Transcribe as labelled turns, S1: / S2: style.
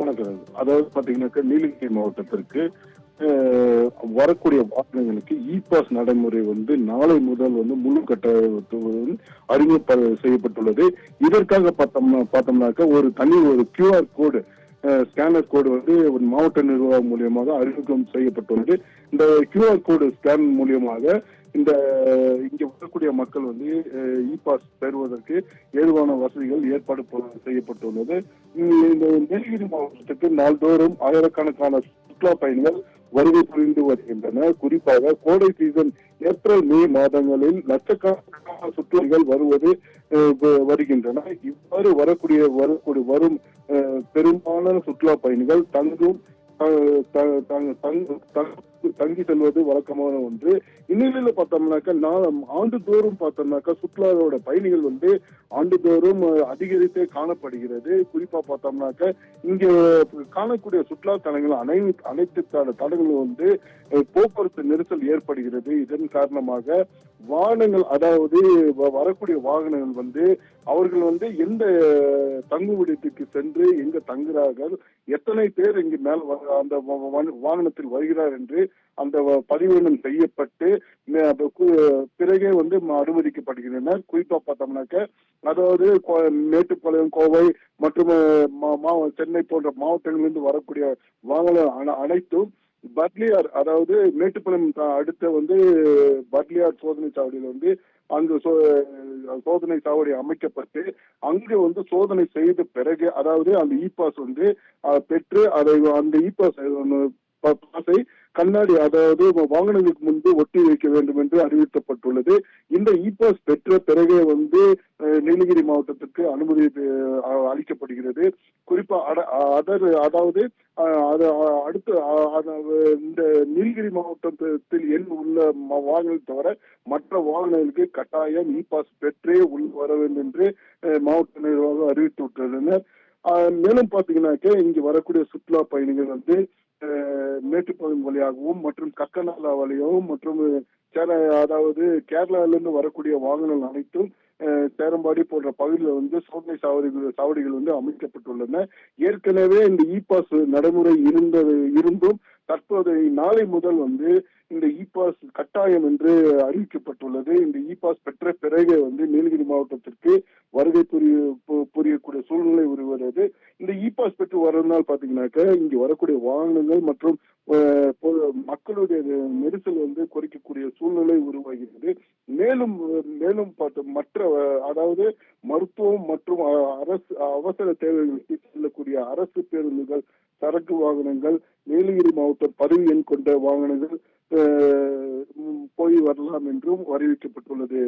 S1: வணக்கம். அதாவது பாத்தீங்கன்னாக்கா நீலகிரி மாவட்டத்திற்கு வரக்கூடிய வாகனங்களுக்கு இ பாஸ் நடைமுறை நாளை முதல் முழு கட்டாயத்துடன் அறிமுகம் செய்யப்பட்டுள்ளது. இதற்காக பார்த்தோம்னாக்க ஒரு கியூஆர் கோடு ஸ்கேனர் கோடு ஒரு மாவட்ட நிர்வாகம் மூலியமாக அறிமுகம் செய்யப்பட்டுள்ளது. இந்த கியூஆர் கோடு ஸ்கேன் மூலியமாக இங்க வரக்கூடிய மக்கள் இ பாஸ் பெறுவதற்கு ஏதுவான வசதிகள் ஏற்பாடு செய்யப்பட்டுள்ளது. இந்த நீலகிரி மாவட்டத்துக்கு நாள்தோறும் ஆயிரக்கணக்கான சுற்றுலா பயணிகள் வருகை புரிந்து வருகின்றனர். குறிப்பாக கோடை சீசன் ஏப்ரல் மே மாதங்களில் லட்சக்கணக்கான சுற்றுலாக்கள் வருகின்றன. இவ்வாறு வரும் பெரும்பாலான சுற்றுலா பயணிகள் தங்கி செல்வது வழக்கமான ஒன்று. இந்நிலையில பார்த்தோம்னாக்கா ஆண்டுதோறும் பார்த்தோம்னாக்கா சுற்றுலாவோட பயணிகள் ஆண்டுதோறும் அதிகரித்தே காணப்படுகிறது. குறிப்பா பார்த்தோம்னாக்க இங்க காணக்கூடிய சுற்றுலா தலங்கள் அனைத்து தலங்களும் போக்குவரத்து நெரிசல் ஏற்படுகிறது. இதன் காரணமாக வாகனங்கள், அதாவது வரக்கூடிய வாகனங்கள் அவர்கள் எந்த தங்குமிடத்துக்கு சென்று எங்க தங்குகிறார்கள், எத்தனை பேர் இங்கு மேல் அந்த வாகனத்தில் வருகிறார் என்று அந்த பதிவேற்றம் செய்யப்பட்டு பிறகே அனுமதிக்கப்படுகின்றனர். குறிப்பா பார்த்தோம்னாக்க அதாவது மேட்டுப்பாளையம், கோவை மற்றும் சென்னை போன்ற மாவட்டங்களிலிருந்து வரக்கூடிய வாகனம் அனைத்தும் பர்லியார், அதாவது மேட்டுப்பாளையம் அடுத்த பர்லியார் சோதனை சாவடியில் அங்கு சோதனை சாவடி அமைக்கப்பட்டு அங்கு சோதனை செய்த பிறகு, அதாவது அந்த இ பாஸ் பெற்று அந்த இ பாஸை கண்ணாடி, அதாவது வாகனங்களுக்கு முன்பு ஒட்டி வைக்க வேண்டும் என்று அறிவிக்கப்பட்டுள்ளது. இந்த இ பாஸ் பெற்ற பிறகே நீலகிரி மாவட்டத்திற்கு அனுமதி அளிக்கப்படுகிறது. குறிப்பா அதாவது அடுத்து இந்த நீலகிரி மாவட்டத்தில் உள்ள வாகனங்களை தவிர மற்ற வாகனங்களுக்கு கட்டாயம் இ பாஸ் பெற்றே வர வேண்டும் என்று மாவட்ட நிர்வாகம் அறிவித்து விட்டுள்ளனர். மேலும் பாத்தீங்கன்னாக்க இங்கு வரக்கூடிய சுற்றுலா பயணிகள் மேட்டுப்பாளையம் வழியாகவும் மற்றும் கக்கநாலா வழியாகவும் மற்றும் அதாவது கேரளாவிலிருந்து வரக்கூடிய வாகனங்கள் அனைத்தும் சேரம்பாடி போன்ற பகுதியில் சோதனை சாவடிகள் அமைக்கப்பட்டுள்ளன. ஏற்கனவே இந்த இ பாஸ் நடைமுறை இருந்தும் தற்போது நாளை முதல் இந்த இ பாஸ் கட்டாயம் என்று அறிவிக்கப்பட்டுள்ளது. இந்த இ பாஸ் பெற்ற பிறகு நீலகிரி மாவட்டத்திற்கு வருகை புரியக்கூடிய சூழ்நிலை உருவாகிறது. இந்த இ பாஸ் பெற்று வரதுனால பாத்தீங்கன்னாக்க இங்கு வரக்கூடிய வாகனங்கள் மற்றும் மக்களுடைய நெரிசல் குறைக்கக்கூடிய சூழ்நிலை உருவாகிறது. மேலும் மற்ற அதாவது மருத்துவம் மற்றும் அவசர தேவைகளுக்கு செல்லக்கூடிய அரசு பேருந்துகள், சரக்கு வாகனங்கள், நீலகிரி மாவட்டம் பதிவு எண் கொண்ட வாகனங்கள் போய் வரலாம் என்றும் அறிவிக்கப்பட்டுள்ளது.